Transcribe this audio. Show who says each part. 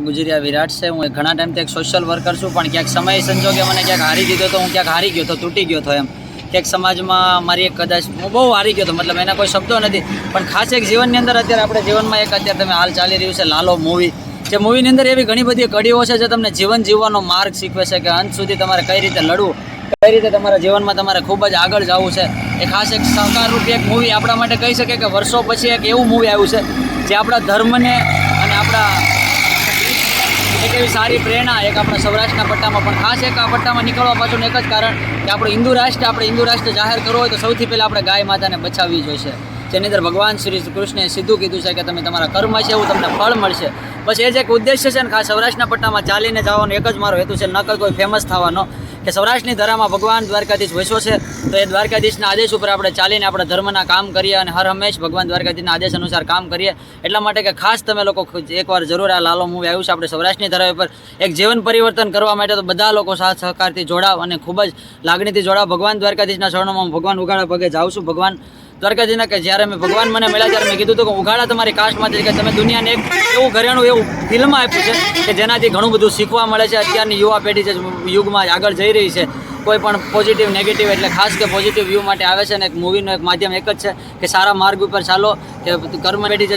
Speaker 1: ગુજરિયા વિરાટ છે। હું ઘણા ટાઈમથી એક સોશિયલ વર્કર છું, પણ ક્યાંક સમય સંજોગે મને ક્યાંક હારી દીધો તો હું ક્યાંક હારી ગયો તો, તૂટી ગયો હતો એમ। ક્યાંક સમાજમાં મારી એક કદાચ હું બહુ હારી ગયો હતો, મતલબ એના કોઈ શબ્દો નથી, પણ ખાસ એક જીવનની અંદર અત્યારે આપણે જીવનમાં એક અત્યારે તમે હાલ ચાલી રહ્યું છે લાલો મૂવી, જે મૂવીની અંદર એવી ઘણી બધી કડીઓ છે જે તમને જીવન જીવવાનો માર્ગ શીખવે છે કે અંત સુધી તમારે કઈ રીતે લડવું, કઈ રીતે તમારા જીવનમાં તમારે ખૂબ જ આગળ જવું છે। એ ખાસ એક સહકારરૂપી એક મૂવી આપણા માટે કહી શકે કે વર્ષો પછી એક એવું મૂવી આવ્યું છે જે આપણા ધર્મને અને આપણા એક એવી સારી પ્રેરણા એક આપણા સૌરાષ્ટ્રના પટ્ટામાં, પણ ખાસ એક આ પટ્ટામાં નીકળવા પાછળનું એક જ કારણ કે આપણે હિન્દુ રાષ્ટ્ર જાહેર કરવો હોય તો સૌથી પહેલાં આપણે ગાય માતાને બચાવવી જોઈશે, જેની અંદર ભગવાન શ્રી કૃષ્ણે સીધું કીધું છે કે તમે તમારા કર્મ છે એવું તમને ફળ મળશે। બસ એ જ એક ઉદ્દેશ્ય છે ને ખાસ સૌરાષ્ટ્રના પટ્ટામાં ચાલીને જવાનો એક જ મારો હેતુ છે, ન કે કોઈ ફેમસ થવાનો, કે સૌરાષ્ટ્રની ધરામાં ભગવાન દ્વારકાધીશ વસ્યો છે તો એ દ્વારકાધીશના આદેશ ઉપર આપણે ચાલીને આપણા ધર્મના કામ કરીએ અને હર હંમેશ ભગવાન દ્વારકાધીશના આદેશ અનુસાર કામ કરીએ। એટલા માટે કે ખાસ તમે લોકો એકવાર જરૂર આ લાલો મૂવી આવ્યું છે આપણે સૌરાષ્ટ્રની ધરા ઉપર એક જીવન પરિવર્તન કરવા માટે તો બધા લોકો સાથ સહકારથી જોડાવ અને ખૂબ જ લાગણીથી જોડાવ। ભગવાન દ્વારકાધીશના શરણોમાં હું ભગવાન ઉઘાડા પગે જાઉં છું। ભગવાન દ્વારકાધીશના કે જ્યારે મેં ભગવાન મને મળ્યા ત્યારે મેં કીધું હતું કે ઉઘાડા તમારી કાસ્ટમાંથી કે તમે દુનિયાને એક એવું ઘરેણું એવું ફિલ્મ આપ્યું છે કે જેનાથી ઘણું બધું શીખવા મળે છે। અત્યારની યુવા પેઢી જે યુગમાં આગળ જઈ રહી છે, કોઈ પણ પોઝિટિવ નેગેટિવ એટલે ખાસ કે પોઝિટિવ વ્યૂ માટે આવે છે, અને એક મૂવીનું એક માધ્યમ એક જ છે કે સારા માર્ગ ઉપર ચાલો, કે કર્મ પેઢી જે